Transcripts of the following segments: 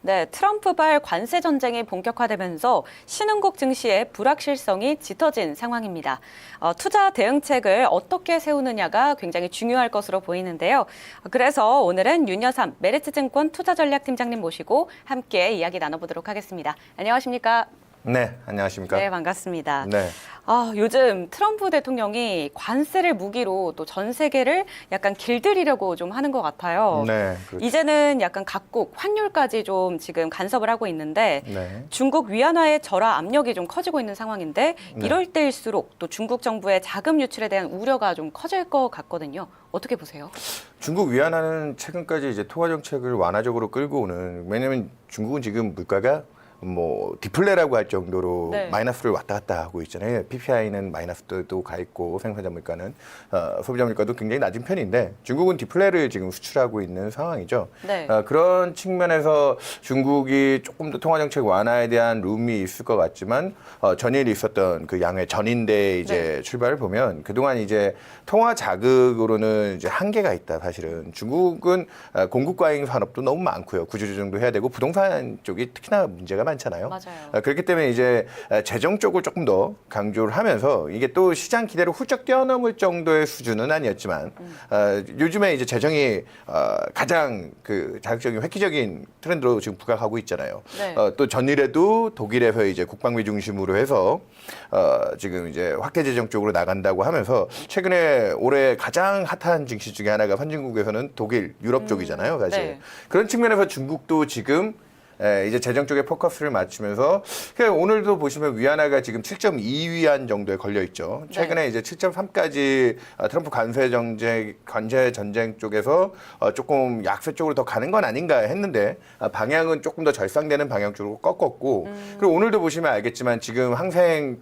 네, 트럼프발 관세 전쟁이 본격화되면서 신흥국 증시의 불확실성이 짙어진 상황입니다. 투자 대응책을 어떻게 세우느냐가 굉장히 중요할 것으로 보이는데요. 그래서 오늘은 윤여삼 메리츠증권 투자전략팀장님 모시고 함께 이야기 나눠보도록 하겠습니다. 안녕하십니까? 네, 안녕하십니까? 네, 반갑습니다. 네. 요즘 트럼프 대통령이 관세를 무기로 또 전 세계를 약간 길들이려고 좀 하는 것 같아요. 네, 그렇죠. 이제는 약간 각국 환율까지 좀 지금 간섭을 하고 있는데 네. 중국 위안화의 절하 압력이 좀 커지고 있는 상황인데 이럴 때일수록 또 중국 정부의 자금 유출에 대한 우려가 좀 커질 것 같거든요. 어떻게 보세요? 중국 위안화는 최근까지 이제 통화 정책을 완화적으로 끌고 오는, 왜냐면 중국은 지금 물가가 뭐 디플레라고 할 정도로 네. 마이너스를 왔다 갔다 하고 있잖아요. PPI는 마이너스도 가 있고 생산자 물가는 소비자 물가도 굉장히 낮은 편인데 중국은 디플레를 지금 수출하고 있는 상황이죠. 네. 그런 측면에서 중국이 조금 더 통화 정책 완화에 대한 룸이 있을 것 같지만 전일 있었던 그 양회 전인대 이제 출발을 보면 그동안 이제 통화 자극으로는 이제 한계가 있다. 사실은 중국은 공급 과잉 산업도 너무 많고요. 구조조정도 해야 되고 부동산 쪽이 특히나 문제가 많잖아요. 맞아요. 그렇기 때문에 이제 재정 쪽을 조금 더 강조를 하면서 이게 또 시장 기대를 훌쩍 뛰어넘을 정도의 수준은 아니었지만 요즘에 이제 재정이 가장 그 자극적인 획기적인 트렌드로 지금 부각하고 있잖아요. 네. 또 전일에도 독일에서 이제 국방비 중심으로 해서 지금 이제 확대 재정 쪽으로 나간다고 하면서 최근에 올해 가장 핫한 증시 중에 하나가 선진국에서는 독일, 유럽 쪽이잖아요, 사실. 네. 그런 측면에서 중국도 지금 이제 재정 쪽에 포커스를 맞추면서 오늘도 보시면 위안화가 지금 7.2위안 정도에 걸려 있죠. 최근에 이제 7.3까지 트럼프 관세 전쟁 쪽에서 조금 약세 쪽으로 더 가는 건 아닌가 했는데 방향은 조금 더 절상되는 방향 쪽으로 꺾었고 그리고 오늘도 보시면 알겠지만 지금 항생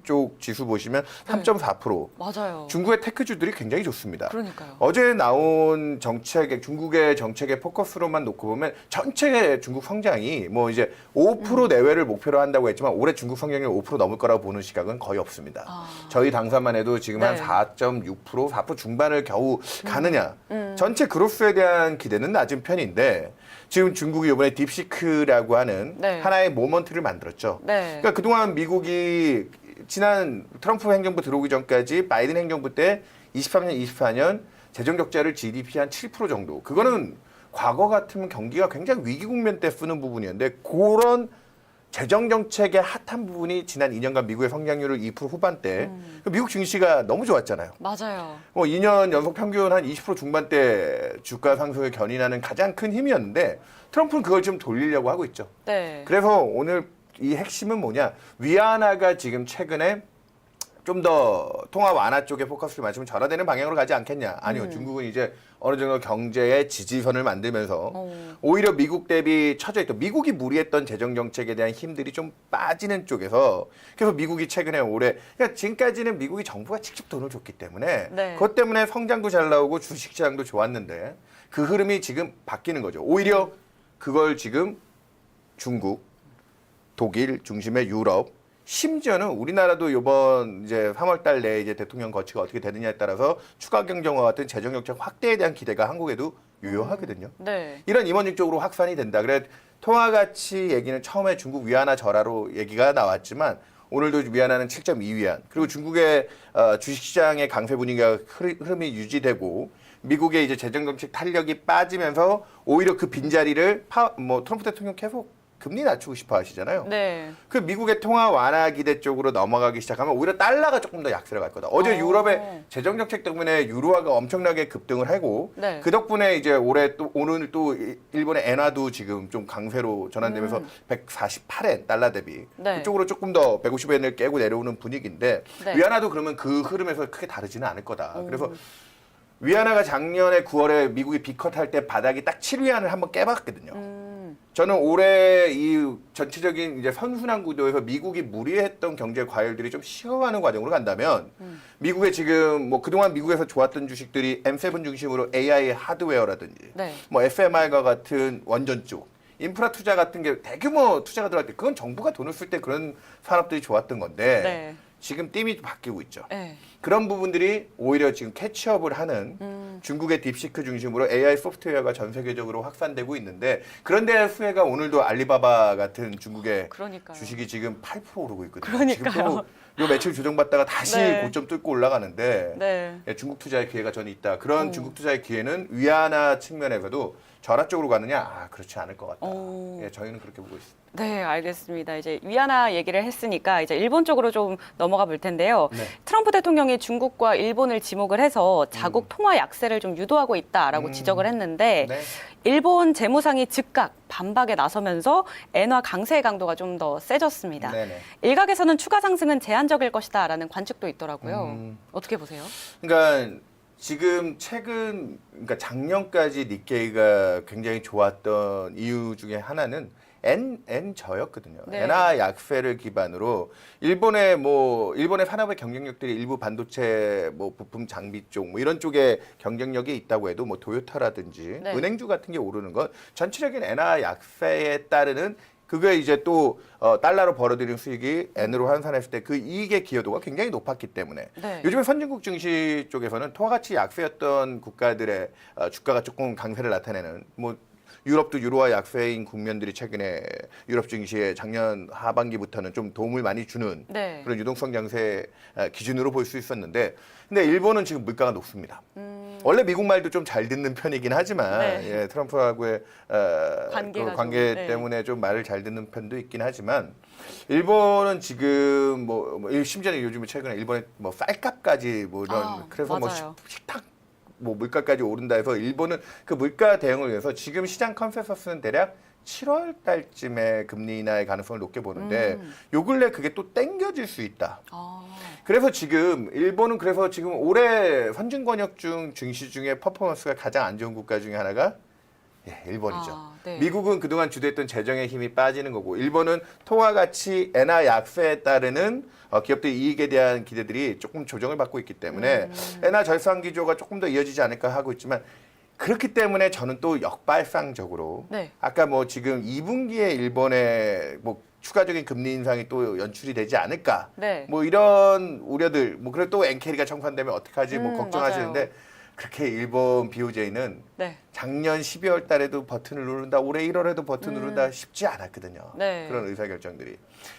쪽 지수 보시면 3.4%. 맞아요. 중국의 테크주들이 굉장히 좋습니다. 그러니까요. 어제 나온 중국의 정책의 포커스로만 놓고 보면 전체 중국 성장이 뭐 이제 5% 내외를 목표로 한다고 했지만 올해 중국 성장률 5% 넘을 거라고 보는 시각은 거의 없습니다. 저희 당사만 해도 지금 한 네. 4.6%, 4% 중반을 겨우 가느냐. 전체 그로스에 대한 기대는 낮은 편인데 지금 중국이 이번에 딥시크라고 하는 네. 하나의 모먼트를 만들었죠. 네. 그러니까 그동안 미국이 지난 트럼프 행정부 들어오기 전까지 바이든 행정부 때 23년, 24년 재정 적자를 GDP 한 7% 정도. 그거는 과거 같으면 경기가 굉장히 위기 국면 때 쓰는 부분이었는데 그런 재정 정책의 핫한 부분이 지난 2년간 미국의 성장률을 2% 후반대 미국 증시가 너무 좋았잖아요. 맞아요. 2년 연속 평균 한 20% 중반대 주가 상승을 견인하는 가장 큰 힘이었는데 트럼프는 그걸 좀 돌리려고 하고 있죠. 네. 그래서 오늘 이 핵심은 뭐냐? 위안화가 지금 최근에 좀 더 통화 완화 쪽에 포커스를 맞추면 절하되는 방향으로 가지 않겠냐? 아니요. 중국은 이제 어느 정도 경제의 지지선을 만들면서 오히려 미국 대비 처져 있던 미국이 무리했던 재정 정책에 대한 힘들이 좀 빠지는 쪽에서 그래서 미국이 최근에 올해 그러니까 지금까지는 미국이 정부가 직접 돈을 줬기 때문에 네. 그것 때문에 성장도 잘 나오고 주식시장도 좋았는데 그 흐름이 지금 바뀌는 거죠. 오히려 그걸 지금 중국, 독일 중심의 유럽 심지어는 우리나라도 이번 이제 3월 달 내에 이제 대통령 거치가 어떻게 되느냐에 따라서 추가 경정과 같은 재정 정책 확대에 대한 기대가 한국에도 유효하거든요. 네. 이런 임원직 쪽으로 확산이 된다. 그래 통화 가치 얘기는 처음에 중국 위안화 절하로 얘기가 나왔지만 오늘도 위안화는 7.2위안. 그리고 중국의 주식시장의 강세 분위기가 흐름이 유지되고 미국의 이제 재정 정책 탄력이 빠지면서 오히려 그 빈자리를 트럼프 대통령 계속 금리 낮추고 싶어 하시잖아요. 네. 그 미국의 통화 완화 기대 쪽으로 넘어가기 시작하면 오히려 달러가 조금 더 약세로 갈 거다. 어제 유럽의 재정 정책 때문에 유로화가 엄청나게 급등을 하고 네. 그 덕분에 이제 오늘 또 일본의 엔화도 지금 좀 강세로 전환되면서 148엔 달러 대비 네. 그쪽으로 조금 더 150엔을 깨고 내려오는 분위기인데 네. 위안화도 그러면 그 흐름에서 크게 다르지는 않을 거다. 그래서 위안화가 작년에 9월에 미국이 비컷할 때 바닥이 딱 7위안을 한번 깨봤거든요. 저는 올해 이 전체적인 이제 선순환 구도에서 미국이 무리했던 경제 과열들이 좀 식어가는 과정으로 간다면 미국의 지금 뭐 그동안 미국에서 좋았던 주식들이 M7 중심으로 AI 하드웨어라든지 네. 뭐 FMI가 같은 원전 쪽 인프라 투자 같은 게 대규모 투자가 들어갈 때 그건 정부가 돈을 쓸 때 그런 산업들이 좋았던 건데 네. 지금 띠이 바뀌고 있죠. 네. 그런 부분들이 오히려 지금 캐치업을 하는 중국의 딥시크 중심으로 AI 소프트웨어가 전 세계적으로 확산되고 있는데 그런데 후회가 오늘도 알리바바 같은 중국의 그러니까요. 주식이 지금 8% 오르고 있거든요. 그러니까요. 지금 요 며칠 조정받다가 다시 네. 고점 뚫고 올라가는데 네. 예, 중국 투자의 기회가 저는 있다. 그런 중국 투자의 기회는 위안화 측면에서도 절하 쪽으로 가느냐? 아, 그렇지 않을 것 같다. 예, 저희는 그렇게 보고 있습니다. 네, 알겠습니다. 이제 위안화 얘기를 했으니까 이제 일본 쪽으로 좀 넘어가 볼 텐데요. 네. 트럼프 대통령이 중국과 일본을 지목을 해서 자국 통화 약세를 좀 유도하고 있다라고 지적을 했는데 네. 일본 재무상이 즉각 반박에 나서면서 엔화 강세의 강도가 좀 더 세졌습니다. 네네. 일각에서는 추가 상승은 제한적일 것이다라는 관측도 있더라고요. 어떻게 보세요? 그러니까 지금 최근 그러니까 작년까지 니케이가 굉장히 좋았던 이유 중에 하나는 N 저였거든요. 네. 엔화 약세를 기반으로 일본의 산업의 경쟁력들이 일부 반도체 뭐 부품 장비 쪽 뭐 이런 쪽에 경쟁력이 있다고 해도 뭐 도요타라든지 네. 은행주 같은 게 오르는 건 전체적인 엔화 약세에 따르는 그게 이제 또 달러로 벌어들인 수익이 N으로 환산했을 때 그 이익의 기여도가 굉장히 높았기 때문에 네. 요즘에 선진국 증시 쪽에서는 통화가치 약세였던 국가들의 주가가 조금 강세를 나타내는 뭐 유럽도 유로화 약세인 국면들이 최근에 유럽 증시에 작년 하반기부터는 좀 도움을 많이 주는 네. 그런 유동성 장세 기준으로 볼 수 있었는데 근데 일본은 지금 물가가 높습니다. 원래 미국 말도 좀 잘 듣는 편이긴 하지만 네. 예, 트럼프하고의 관계가 그 관계 좀, 네. 때문에 좀 말을 잘 듣는 편도 있긴 하지만 일본은 지금 심지어는 요즘에 최근에 일본의 뭐 쌀값까지 뭐 이런 그래서 맞아요. 뭐 식탁 뭐 물가까지 오른다 해서 일본은 그 물가 대응을 위해서 지금 시장 컨센서스는 대략 7월 달쯤에 금리 인하의 가능성을 높게 보는데 요 근래 그게 또 땡겨질 수 있다. 그래서 지금 일본은 그래서 지금 올해 선진권역 중 증시 중에 퍼포먼스가 가장 안 좋은 국가 중에 하나가 예, 일본이죠. 네. 미국은 그동안 주도했던 재정의 힘이 빠지는 거고 일본은 통화 가치 엔화 약세에 따르는 기업들 이익에 대한 기대들이 조금 조정을 받고 있기 때문에 엔화 절상 기조가 조금 더 이어지지 않을까 하고 있지만 그렇기 때문에 저는 또 역발상적으로 네. 아까 뭐 지금 2분기에 일본의 뭐 추가적인 금리 인상이 또 연출이 되지 않을까 네. 뭐 이런 우려들 뭐 그리고 또 엔캐리가 청산되면 어떡하지 뭐 걱정하시는데 맞아요. 그렇게 일본 BOJ는 네. 작년 12월 달에도 버튼을 누른다, 올해 1월에도 버튼 누른다 쉽지 않았거든요. 네. 그런 의사결정들이.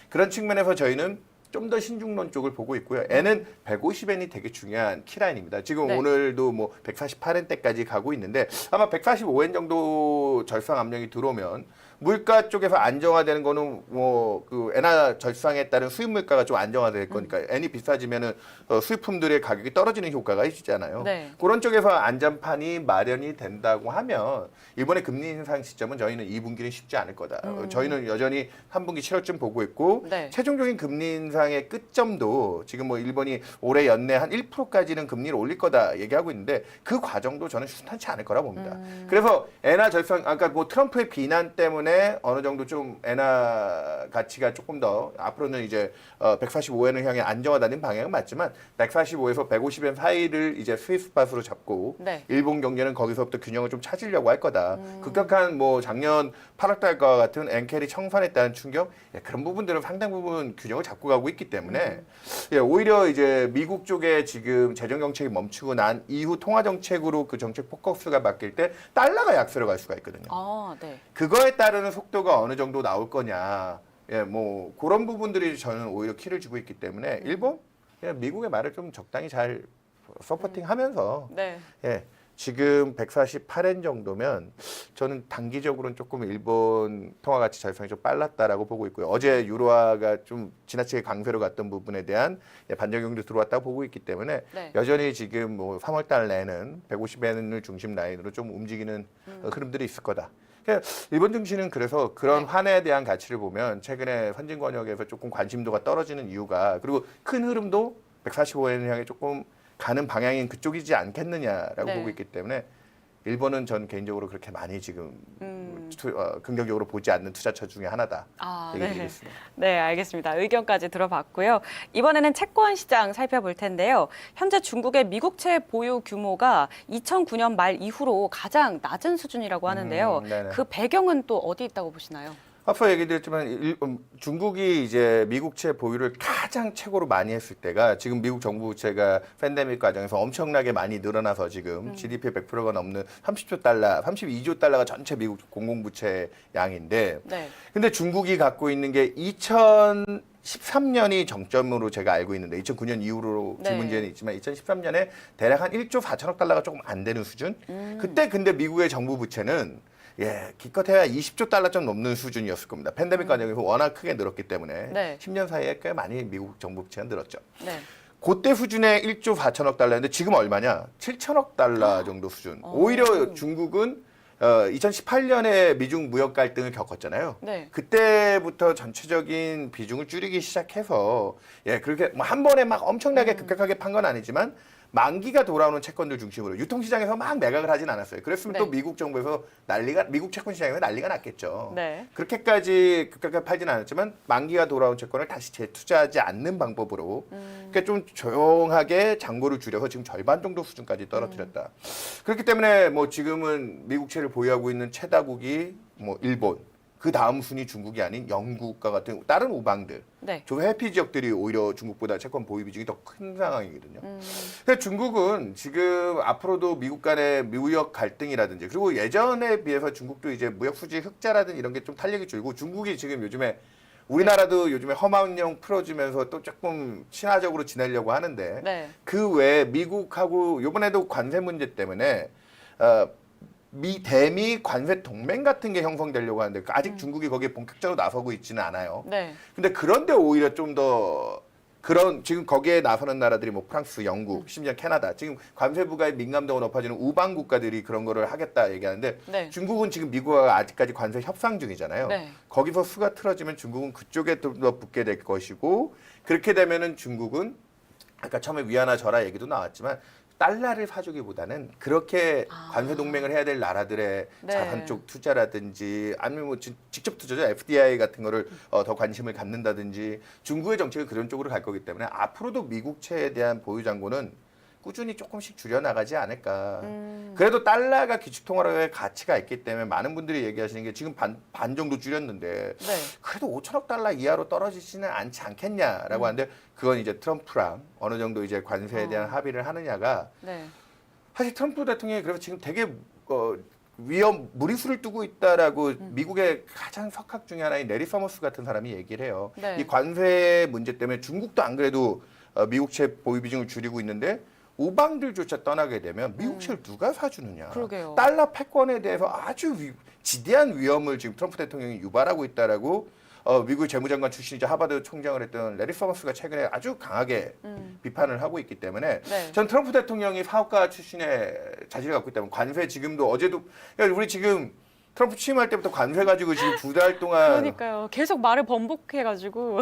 그런 측면에서 저희는 좀 더 신중론 쪽을 보고 있고요. N은 150엔이 되게 중요한 키라인입니다. 지금 네. 오늘도 뭐 148엔대까지 가고 있는데 아마 145엔 정도 절상 압력이 들어오면 물가 쪽에서 안정화되는 거는 뭐 그 엔화 절상에 따른 수입 물가가 좀 안정화될 거니까 N이 비싸지면은 수입품들의 가격이 떨어지는 효과가 있잖아요. 네. 그런 쪽에서 안전판이 마련이 된다고 하면 이번에 금리 인상 시점은 저희는 2분기는 쉽지 않을 거다. 저희는 여전히 3분기 7월쯤 보고 있고 네. 최종적인 금리 인상의 끝점도 지금 뭐 일본이 올해 연내 한 1%까지는 금리를 올릴 거다 얘기하고 있는데 그 과정도 저는 순탄치 않을 거라 봅니다. 그래서 엔화 절상 아까 뭐 트럼프의 비난 때문에 어느 정도 좀 엔화 가치가 조금 더 앞으로는 이제 145엔을 향해 안정화되는 방향은 맞지만 145에서 150엔 사이를 이제 스위스팟으로 잡고 네. 일본 경제는 거기서부터 균형을 좀 찾으려고 할 거다. 급격한 뭐 작년 8월 달과 같은 엔캐리 청산에 따른 충격 예, 그런 부분들은 상당 부분 균형을 잡고 가고 있기 때문에 예, 오히려 이제 미국 쪽에 지금 재정 정책이 멈추고 난 이후 통화 정책으로 그 정책 포커스가 바뀔 때 달러가 약세로 갈 수가 있거든요. 네. 그거에 따르는 속도가 어느 정도 나올 거냐. 예, 뭐 그런 부분들이 저는 오히려 키를 주고 있기 때문에 일본 예, 미국의 말을 좀 적당히 잘 서포팅하면서 네. 예, 지금 148엔 정도면 저는 단기적으로는 조금 일본 통화 가치 절상이 좀 빨랐다라고 보고 있고요. 어제 유로화가 좀 지나치게 강세로 갔던 부분에 대한 예, 반작용도 들어왔다고 보고 있기 때문에 네. 여전히 지금 뭐 3월 달 내는 150엔을 중심 라인으로 좀 움직이는 흐름들이 있을 거다. 그러니까 일본 증시는 그래서 그런 네. 환에 대한 가치를 보면 최근에 선진권역에서 조금 관심도가 떨어지는 이유가 그리고 큰 흐름도 145엔을 향해 조금 가는 방향인 그쪽이지 않겠느냐라고 네. 보고 있기 때문에 일본은 전 개인적으로 그렇게 많이 지금 긍정적으로 보지 않는 투자처 중에 하나다. 얘기드리겠습니다. 네, 알겠습니다. 의견까지 들어봤고요. 이번에는 채권 시장 살펴볼 텐데요. 현재 중국의 미국채 보유 규모가 2009년 말 이후로 가장 낮은 수준이라고 하는데요. 네네. 그 배경은 또 어디 있다고 보시나요? 앞서 얘기 드렸지만 중국이 이제 미국채 보유를 가장 최고로 많이 했을 때가 지금 미국 정부 부채가 팬데믹 과정에서 엄청나게 많이 늘어나서 지금 GDP 100%가 넘는 30조 달러, 32조 달러가 전체 미국 공공부채 양인데 네. 근데 중국이 갖고 있는 게 2013년이 정점으로 제가 알고 있는데 2009년 이후로 네. 문제는 있지만 2013년에 대략 한 1조 4천억 달러가 조금 안 되는 수준. 그때 근데 미국의 정부 부채는 기껏해야 20조 달러 좀 넘는 수준이었을 겁니다. 팬데믹 과정에서 워낙 크게 늘었기 때문에 네. 10년 사이에 꽤 많이 미국 정부 부채가 늘었죠. 네. 그때 수준의 1조 4천억 달러인데 지금 얼마냐? 7천억 달러 정도 수준. 오히려 중국은 2018년에 미중 무역 갈등을 겪었잖아요. 네. 그때부터 전체적인 비중을 줄이기 시작해서 그렇게 뭐 한 번에 막 엄청나게 급격하게 판 건 아니지만 만기가 돌아오는 채권들 중심으로 유통시장에서 막 매각을 하진 않았어요. 그랬으면 네. 또 미국 정부에서 미국 채권 시장에서 난리가 났겠죠. 네. 그렇게까지 급격하게 팔진 않았지만 만기가 돌아온 채권을 다시 재투자하지 않는 방법으로 그러니까 좀 조용하게 잔고를 줄여서 지금 절반 정도 수준까지 떨어뜨렸다. 그렇기 때문에 뭐 지금은 미국채를 보유하고 있는 최다국이 뭐 일본, 그 다음 순위 중국이 아닌 영국과 같은 다른 우방들, 네. 조회피 지역들이 오히려 중국보다 채권 보유 비중이 더 큰 상황이거든요. 그래서 중국은 지금 앞으로도 미국 간의 무역 갈등이라든지 그리고 예전에 비해서 중국도 이제 무역 수지 흑자라든지 이런 게 좀 탄력이 줄고 중국이 지금 요즘에 우리나라도 요즘에 험한령 풀어주면서 또 조금 친화적으로 지내려고 하는데 네. 그 외에 미국하고 이번에도 관세 문제 때문에 대미 관세 동맹 같은 게 형성되려고 하는데 아직 중국이 거기에 본격적으로 나서고 있지는 않아요. 네. 근데 그런데 오히려 좀 더 그런 지금 거기에 나서는 나라들이 뭐 프랑스, 영국, 심지어 캐나다 지금 관세 부과의 민감도가 높아지는 우방 국가들이 그런 거를 하겠다 얘기하는데 네. 중국은 지금 미국과 아직까지 관세 협상 중이잖아요. 네. 거기서 수가 틀어지면 중국은 그쪽에 좀 더 붙게 될 것이고 그렇게 되면은 중국은 아까 처음에 위안화 절하 얘기도 나왔지만 달러를 사주기보다는 그렇게 관세 동맹을 해야 될 나라들의 네. 자산 쪽 투자라든지 아니면 뭐 직접 투자죠. FDI 같은 거를 더 관심을 갖는다든지 중국의 정책이 그런 쪽으로 갈 거기 때문에 앞으로도 미국채에 대한 보유 잔고는 꾸준히 조금씩 줄여나가지 않을까. 그래도 달러가 기축통화로의 가치가 있기 때문에 많은 분들이 얘기하시는 게 지금 반 정도 줄였는데 네. 그래도 5천억 달러 이하로 떨어지지는 않지 않겠냐라고 하는데 그건 이제 트럼프랑 어느 정도 이제 관세에 대한 합의를 하느냐가 네. 사실 트럼프 대통령이 그래서 지금 되게 무리수를 두고 있다라고 미국의 가장 석학 중에 하나인 레리 서머스 같은 사람이 얘기를 해요. 네. 이 관세 문제 때문에 중국도 안 그래도 미국채 보유 비중을 줄이고 있는데 우방들조차 떠나게 되면 미국채를 누가 사주느냐. 그러게요. 달러 패권에 대해서 아주 지대한 위험을 지금 트럼프 대통령이 유발하고 있다라고 미국 재무장관 출신이자 하버드 총장을 했던 레리 서머스가 최근에 아주 강하게 비판을 하고 있기 때문에 네. 전 트럼프 대통령이 사업가 출신의 자질을 갖고 있다면 관세 지금도 어제도 그러니까 우리 지금 트럼프 취임할 때부터 관세 가지고 지금 2달 동안 그러니까요. 계속 말을 번복해가지고.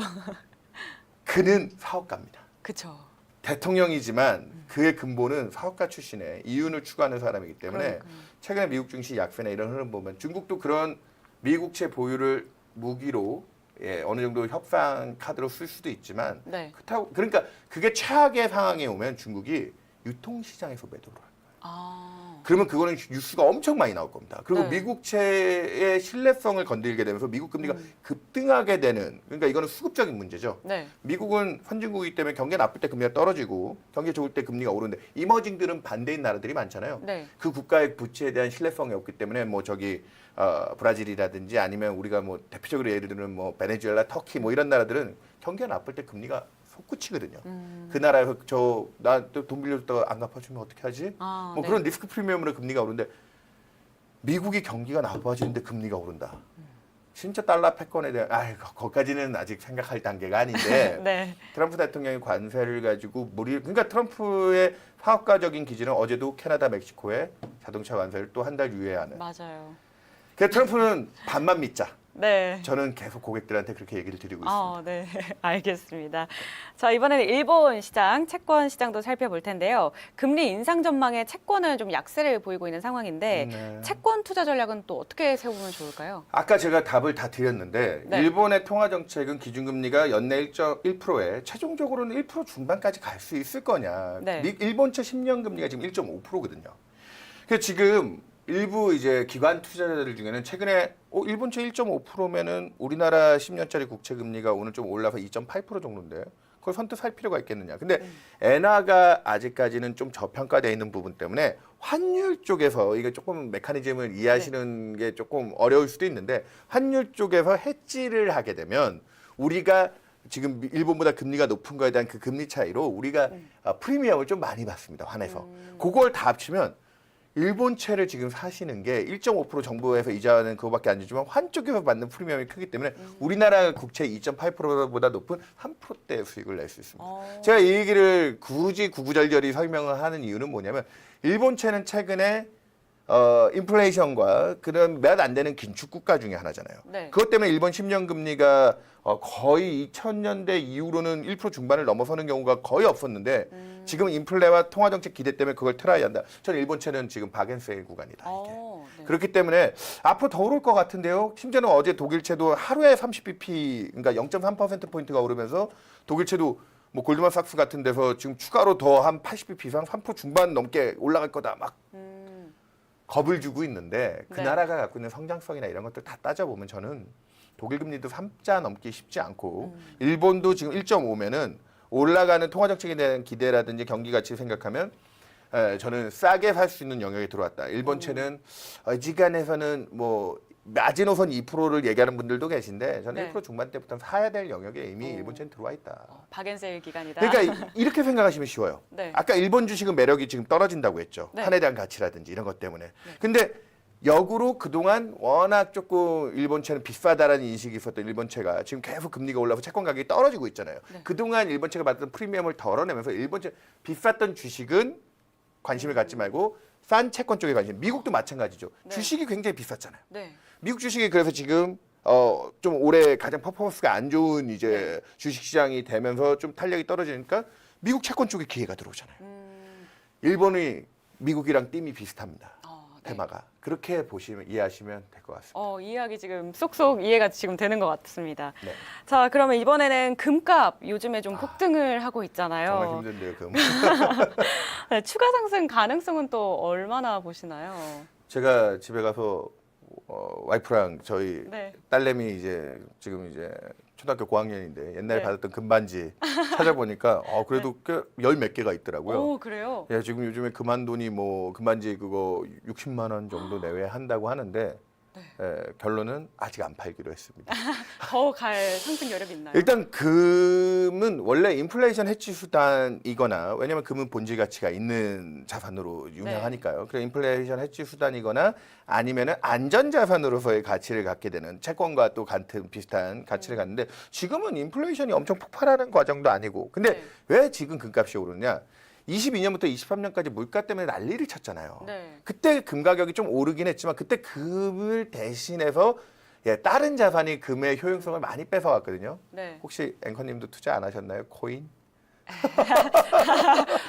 그는 사업가입니다. 그쵸. 대통령이지만 그의 근본은 사업가 출신의 이윤을 추구하는 사람이기 때문에 그러니까요. 최근에 미국 증시 약세나 이런 흐름 보면 중국도 그런 미국채 보유를 무기로 어느 정도 협상 카드로 쓸 수도 있지만 네. 그렇다고 그러니까 그게 최악의 상황에 오면 중국이 유통시장에서 매도를 해요. 그러면 그거는 뉴스가 엄청 많이 나올 겁니다. 그리고 네. 미국채의 신뢰성을 건드리게 되면서 미국 금리가 급등하게 되는 그러니까 이거는 수급적인 문제죠. 네. 미국은 선진국이기 때문에 경기가 나쁠 때 금리가 떨어지고 경기 좋을 때 금리가 오르는데 이머징들은 반대인 나라들이 많잖아요. 네. 그 국가의 부채에 대한 신뢰성이 없기 때문에 뭐 저기 브라질이라든지 아니면 우리가 뭐 대표적으로 예를 들면 뭐 베네수엘라, 터키 뭐 이런 나라들은 경기가 나쁠 때 금리가 솟구치거든요. 그 나라에서 나 돈 빌려줬다가 안 갚아주면 어떻게 하지? 뭐 네. 그런 리스크 프리미엄으로 금리가 오르는데 미국이 경기가 나빠지는데 금리가 오른다. 진짜 달러 패권에 대한 거기까지는 아직 생각할 단계가 아닌데 네. 트럼프 대통령이 관세를 가지고 그러니까 트럼프의 사업가적인 기준은 어제도 캐나다, 멕시코에 자동차 관세를 또 한 달 유예하는. 맞아요. 그래서 트럼프는 반만 믿자. 네. 저는 계속 고객들한테 그렇게 얘기를 드리고 있습니다. 네. 알겠습니다. 자, 이번에는 일본 시장, 채권 시장도 살펴볼 텐데요. 금리 인상 전망에 채권은 좀 약세를 보이고 있는 상황인데 네. 채권 투자 전략은 또 어떻게 세우면 좋을까요? 아까 제가 답을 다 드렸는데 네. 일본의 통화 정책은 기준금리가 연내 1.1%에 최종적으로는 1% 중반까지 갈 수 있을 거냐. 네. 일본채 10년 금리가 지금 1.5%거든요. 그래서 지금 일부 이제 기관 투자자들 중에는 최근에 일본채 1.5%면은 우리나라 10년짜리 국채 금리가 오늘 좀 올라서 2.8% 정도인데 그걸 선뜻 살 필요가 있겠느냐. 근데 엔화가 아직까지는 좀 저평가되어 있는 부분 때문에 환율 쪽에서 이게 조금 메커니즘을 이해하시는 게 조금 어려울 수도 있는데 환율 쪽에서 해지를 하게 되면 우리가 지금 일본보다 금리가 높은 거에 대한 그 금리 차이로 우리가 프리미엄을 좀 많이 받습니다. 환에서. 그걸 다 합치면 일본채를 지금 사시는 게 1.5% 정부에서 이자는 그거밖에 안 주지만 환 쪽에서 받는 프리미엄이 크기 때문에 우리나라 국채 2.8%보다 높은 3%대 수익을 낼 수 있습니다. 제가 이 얘기를 굳이 구구절절히 설명을 하는 이유는 뭐냐면 일본채는 최근에 인플레이션과 그런 몇 안 되는 긴축 국가 중에 하나잖아요. 네. 그것 때문에 일본 10년 금리가 거의 2000년대 이후로는 1% 중반을 넘어서는 경우가 거의 없었는데 지금 인플레와 통화정책 기대 때문에 그걸 트라이한다. 저는 일본채는 지금 박앤세일 구간이다. 이게. 네. 그렇기 때문에 앞으로 더 오를 것 같은데요. 심지어는 어제 독일채도 하루에 30bp, 그러니까 0.3%포인트가 오르면서 독일채도 뭐 골드만삭스 같은 데서 지금 추가로 더 한 80bp 이상 3% 중반 넘게 올라갈 거다 막 겁을 주고 있는데 그 네. 나라가 갖고 있는 성장성이나 이런 것들 다 따져보면 저는 독일 금리도 3자 넘기 쉽지 않고 일본도 지금 1.5면은 올라가는 통화정책에 대한 기대라든지 경기 가치 생각하면 저는 싸게 살 수 있는 영역에 들어왔다. 일본채는 어지간해서는 뭐 마지노선 2%를 얘기하는 분들도 계신데 저는 네. 1% 중반대부터 사야 될 영역에 이미 일본채는 들어와 있다. 박앤세일 기간이다. 그러니까 이렇게 생각하시면 쉬워요. 네. 아까 일본 주식은 매력이 지금 떨어진다고 했죠. 네. 환에 대한 가치라든지 이런 것 때문에. 근데 역으로 그동안 워낙 조금 일본채는 비싸다라는 인식이 있었던 일본채가 지금 계속 금리가 올라서 채권 가격이 떨어지고 있잖아요. 네. 그동안 일본채가 받던 프리미엄을 덜어내면서 일본채 비쌌던 주식은 관심을 갖지 말고 싼 채권 쪽에 관심. 미국도 마찬가지죠. 네. 주식이 굉장히 비쌌잖아요. 네. 미국 주식이 그래서 지금 좀 올해 가장 퍼포먼스가 안 좋은 이제 주식 시장이 되면서 좀 탄력이 떨어지니까 미국 채권 쪽에 기회가 들어오잖아요. 일본이 미국이랑 띠이 비슷합니다. 네. 테마가. 그렇게 보시면 이해하시면 될 것 같습니다. 이해하기 지금 쏙쏙 이해가 지금 되는 것 같습니다. 네. 자, 그러면 이번에는 금값 요즘에 좀 폭등을 하고 있잖아요. 정말 힘든데요, 금. 네, 추가 상승 가능성은 또 얼마나 보시나요? 제가 집에 가서 와이프랑 저희 네. 딸내미 이제 지금 이제 초등학교 고학년인데 옛날에 네. 받았던 금반지 찾아보니까 그래도 꽤 열 몇 개가 있더라고요. 오, 그래요? 예, 지금 요즘에 금한돈이 뭐 금반지 그거 60만 원 정도 내외 한다고 하는데 결론은 아직 안 팔기로 했습니다. 더 갈 상승 여력이 있나요? 일단 금은 원래 인플레이션 해치 수단이거나 왜냐하면 금은 본질 가치가 있는 자산으로 유명하니까요. 그래서 인플레이션 해치 수단이거나 아니면은 안전 자산으로서의 가치를 갖게 되는 채권과 또 같은 비슷한 가치를 갖는데 지금은 인플레이션이 엄청 폭발하는 과정도 아니고 근데 네. 왜 지금 금값이 오르냐? 22년부터 23년까지 물가 때문에 난리를 쳤잖아요. 네. 그때 금 가격이 좀 오르긴 했지만 그때 금을 대신해서 다른 자산이 금의 효용성을 많이 뺏어왔거든요. 네. 혹시 앵커님도 투자 안 하셨나요? 코인?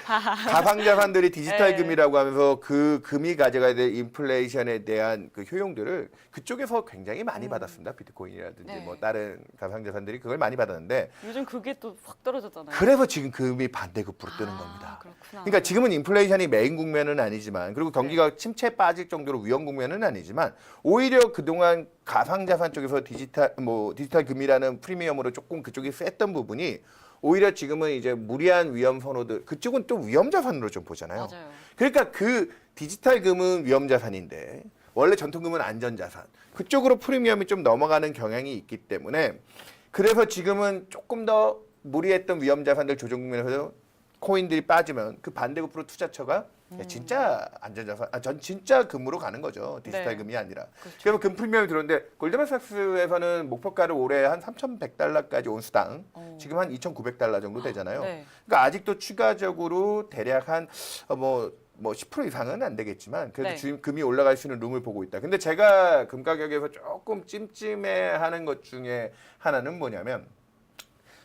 가상자산들이 디지털 네. 금이라고 하면서 그 금이 가져가야 될 인플레이션에 대한 그 효용들을 그쪽에서 굉장히 많이 받았습니다. 비트코인이라든지 네. 뭐 다른 가상자산들이 그걸 많이 받았는데 요즘 그게 또 확 떨어졌잖아요. 그래서 지금 금이 반대급부로 뜨는 겁니다. 그렇구나. 그러니까 지금은 인플레이션이 메인 국면은 아니지만 그리고 경기가 침체에 빠질 정도로 위험 국면은 아니지만 오히려 그동안 가상자산 쪽에서 디지털 금이라는 프리미엄으로 조금 그쪽이 셌던 부분이 오히려 지금은 이제 무리한 위험 선호들 그쪽은 또 위험 자산으로 좀 보잖아요. 맞아요. 그러니까 그 디지털 금은 위험 자산인데 원래 전통 금은 안전 자산 그쪽으로 프리미엄이 좀 넘어가는 경향이 있기 때문에 그래서 지금은 조금 더 무리했던 위험 자산들 조정 국면에서 코인들이 빠지면 그 반대급부로 투자처가 진짜 안전자산, 전 진짜 금으로 가는 거죠. 디지털 네. 금이 아니라. 그렇죠. 그래서 금 프리미엄이 들어오는데 골드만삭스에서는 목표가를 올해 한 3,100달러까지 온수당 지금 한 2,900달러 정도 되잖아요. 네. 그러니까 아직도 추가적으로 대략 한 뭐 10% 이상은 안 되겠지만 그래도 네. 금이 올라갈 수 있는 룸을 보고 있다. 근데 제가 금 가격에서 조금 찜찜해하는 것 중에 하나는 뭐냐면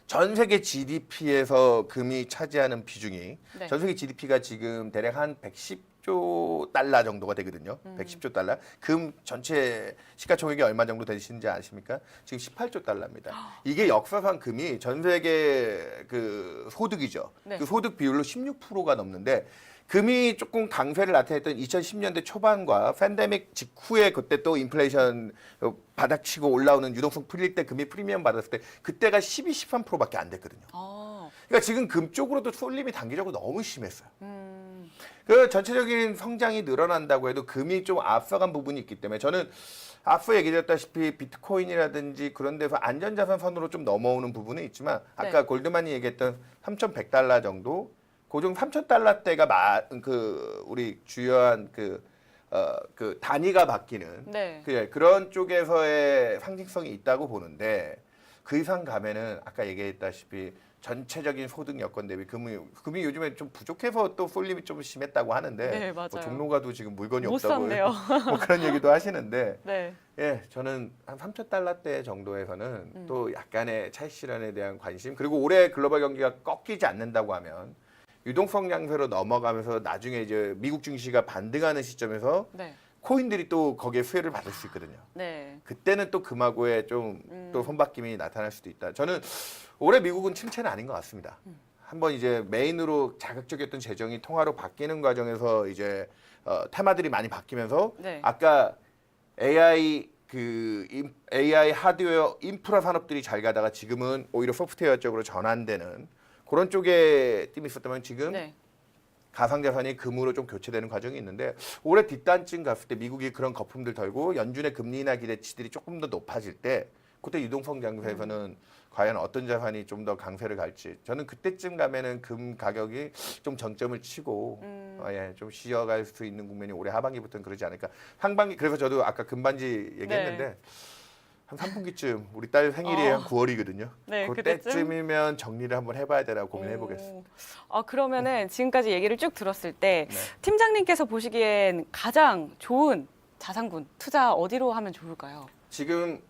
전 세계 GDP에서 금이 차지하는 비중이 네. 전 세계 GDP가 지금 대략 한 110 110조 달러 정도가 되거든요. 110조 달러. 금 전체 시가총액이 얼마 정도 되시는지 아십니까? 지금 18조 달러입니다. 이게 역사상 금이 전 세계 그 소득이죠. 네. 그 소득 비율로 16%가 넘는데 금이 조금 강세를 나타냈던 2010년대 초반과 팬데믹 직후에 그때 또 인플레이션 바닥치고 올라오는 유동성 풀릴 때 금이 프리미엄 받았을 때 그때가 12, 13%밖에 안 됐거든요. 그러니까 지금 금 쪽으로도 쏠림이 단기적으로 너무 심했어요. 그 전체적인 성장이 늘어난다고 해도 금이 좀 앞서간 부분이 있기 때문에 저는 앞서 얘기드렸다시피 비트코인이라든지 그런 데서 안전자산 선으로 좀 넘어오는 부분은 있지만 아까 네. 골드만이 얘기했던 3,100달러 정도 고정 3,000달러대가 그 우리 주요한 그 단위가 바뀌는 네. 그런 쪽에서의 상징성이 있다고 보는데 그 이상 가면은 아까 얘기했다시피 전체적인 소득 여건 대비 금이 요즘에 좀 부족해서 또 쏠림이 좀 심했다고 하는데 네, 맞아요. 뭐 종로가도 지금 물건이 못 없다고 샀네요. 뭐 그런 얘기도 하시는데 네. 예, 저는 한 3,000달러대 정도에서는 또 약간의 차익 실현에 대한 관심 그리고 올해 글로벌 경기가 꺾이지 않는다고 하면 유동성 양세로 넘어가면서 나중에 이제 미국 증시가 반등하는 시점에서 네. 코인들이 또 거기에 수혜를 받을 수 있거든요. 네. 그때는 또 금하고의 좀 또 손바뀜이 나타날 수도 있다. 저는 올해 미국은 침체는 아닌 것 같습니다. 한번 이제 메인으로 자극적이었던 재정이 통화로 바뀌는 과정에서 이제 테마들이 많이 바뀌면서 네. 아까 AI AI 하드웨어 인프라 산업들이 잘 가다가 지금은 오히려 소프트웨어 쪽으로 전환되는 그런 쪽에 낌이 있었다면 지금 네. 가상자산이 금으로 좀 교체되는 과정이 있는데 올해 뒷단쯤 갔을 때 미국이 그런 거품들 덜고 연준의 금리 인하 기대치들이 조금 더 높아질 때 그때 유동성 장세에서는 과연 어떤 자산이 좀 더 강세를 갈지 저는 그때쯤 가면은 금 가격이 좀 정점을 치고 좀 쉬어갈 수 있는 국면이 올해 하반기부터는 그러지 않을까. 상반기 그래서 저도 아까 금반지 얘기했는데 네. 한 3분기쯤 우리 딸 생일이 한 9월이거든요. 네, 그때쯤이면 정리를 한번 해봐야 되나 고민해 보겠습니다. 그러면은 지금까지 얘기를 쭉 들었을 때 네. 팀장님께서 보시기엔 가장 좋은 자산군 투자 어디로 하면 좋을까요? 지금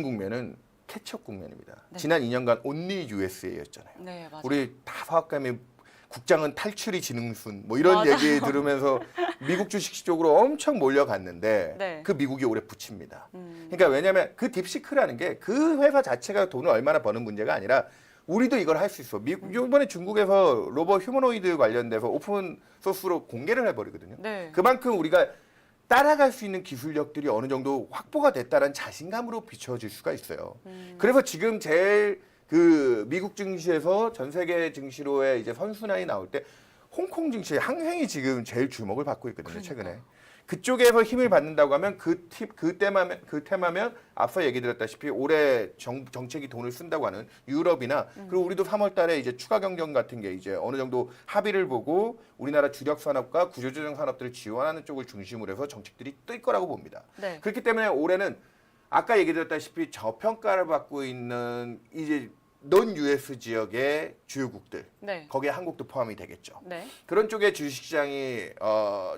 국면은 캐치업 국면입니다. 네. 지난 2년간 온리 USA였잖아요. 네, 맞아요. 우리 다 사업가면 국장은 탈출이 지능순 뭐 이런 맞아. 얘기 들으면서 미국 주식 쪽으로 엄청 몰려갔는데 네. 그 미국이 올해 붙입니다. 그러니까 왜냐하면 그 딥시크라는 게 그 회사 자체가 돈을 얼마나 버는 문제가 아니라 우리도 이걸 할 수 있어. 이번에 중국에서 로봇 휴머노이드 관련돼서 오픈 소스로 공개를 해버리거든요. 네. 그만큼 우리가 따라갈 수 있는 기술력들이 어느 정도 확보가 됐다는 자신감으로 비춰질 수가 있어요. 그래서 지금 제일 그 미국 증시에서 전 세계 증시로의 이제 선순환이 나올 때 홍콩 증시의 항행이 지금 제일 주목을 받고 있거든요. 최근에. 그쪽에서 힘을 받는다고 하면 그 테마면 앞서 얘기 드렸다시피 올해 정책이 돈을 쓴다고 하는 유럽이나 그리고 우리도 3월 달에 이제 추가 경정 같은 게 이제 어느 정도 합의를 보고 우리나라 주력 산업과 구조조정 산업들을 지원하는 쪽을 중심으로 해서 정책들이 뜰 거라고 봅니다. 네. 그렇기 때문에 올해는 아까 얘기 드렸다시피 저평가를 받고 있는 이제 non US 지역의 주요국들 네. 거기에 한국도 포함이 되겠죠. 네. 그런 쪽의 주식시장이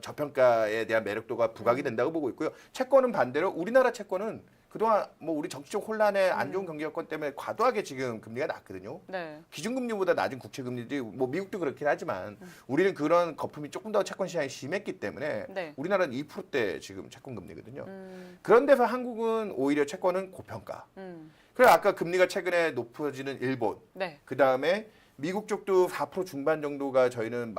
저평가에 대한 매력도가 부각이 된다고 보고 있고요. 채권은 반대로 우리나라 채권은 그동안 뭐 우리 정치적 혼란에 안 좋은 경기 여건 때문에 과도하게 지금 금리가 낮거든요. 네. 기준금리보다 낮은 국채금리들이 뭐 미국도 그렇긴 하지만 우리는 그런 거품이 조금 더 채권 시장이 심했기 때문에 네. 우리나라는 2%대 지금 채권금리거든요. 그런 데서 한국은 오히려 채권은 고평가. 그래 아까 금리가 최근에 높아지는 일본, 네. 그 다음에 미국 쪽도 4% 중반 정도가 저희는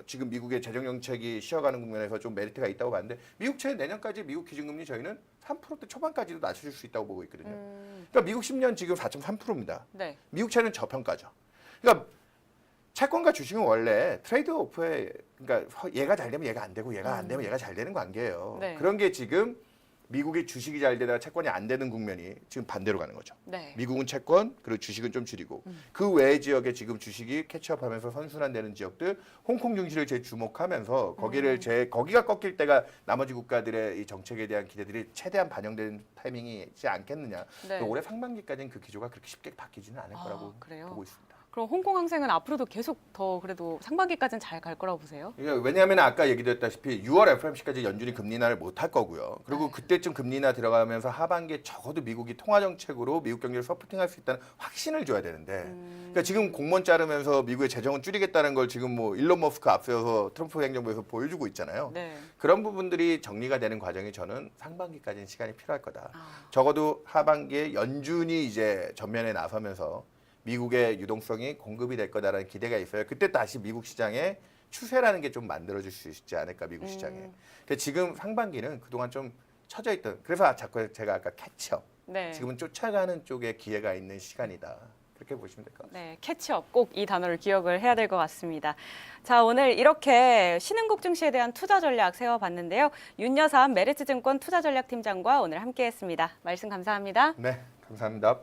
지금 미국의 재정 정책이 쉬어가는 국면에서 좀 메리트가 있다고 봤는데 미국 채 내년까지 미국 기준금리 저희는 3%대 초반까지도 낮춰줄 수 있다고 보고 있거든요. 그러니까 미국 10년 지금 4.3%입니다. 네. 미국 채는 저평가죠. 그러니까 채권과 주식은 원래 트레이드 오프에 그러니까 얘가 잘 되면 얘가 안 되고 얘가 안 되면 얘가 잘 되는 관계예요. 네. 그런 게 지금 미국의 주식이 잘 되다가 채권이 안 되는 국면이 지금 반대로 가는 거죠. 네. 미국은 채권 그리고 주식은 좀 줄이고 그 외의 지역에 지금 주식이 캐치업하면서 선순환되는 지역들 홍콩 증시를 재주목하면서 거기가 꺾일 때가 나머지 국가들의 이 정책에 대한 기대들이 최대한 반영되는 타이밍이지 않겠느냐. 네. 올해 상반기까지는 그 기조가 그렇게 쉽게 바뀌지는 않을 거라고 그래요? 보고 있습니다. 그럼 홍콩 항생은 앞으로도 계속 더 그래도 상반기까지는 잘 갈 거라고 보세요? 왜냐하면 아까 얘기드렸다시피 6월 FOMC까지 연준이 금리 인하를 못 할 거고요. 그리고 네. 그때쯤 금리 인하 들어가면서 하반기에 적어도 미국이 통화 정책으로 미국 경제를 서포팅할 수 있다는 확신을 줘야 되는데, 그러니까 지금 공무원 자르면서 미국의 재정은 줄이겠다는 걸 지금 뭐 일론 머스크 앞세워서 트럼프 행정부에서 보여주고 있잖아요. 네. 그런 부분들이 정리가 되는 과정이 저는 상반기까지는 시간이 필요할 거다. 아. 적어도 하반기에 연준이 이제 전면에 나서면서 미국의 유동성이 공급이 될 거다라는 기대가 있어요. 그때 다시 미국 시장에 추세라는 게 좀 만들어질 수 있지 않을까, 미국 시장에. 근데 지금 상반기는 그동안 좀 처져 있던, 그래서 자꾸 제가 아까 캐치업, 네. 지금은 쫓아가는 쪽에 기회가 있는 시간이다. 그렇게 보시면 될 것 같아요. 네, 캐치업 꼭 이 단어를 기억을 해야 될 것 같습니다. 자, 오늘 이렇게 신흥국 증시에 대한 투자 전략 세워봤는데요. 윤여삼 메리츠증권 투자전략팀장과 오늘 함께했습니다. 말씀 감사합니다. 네, 감사합니다.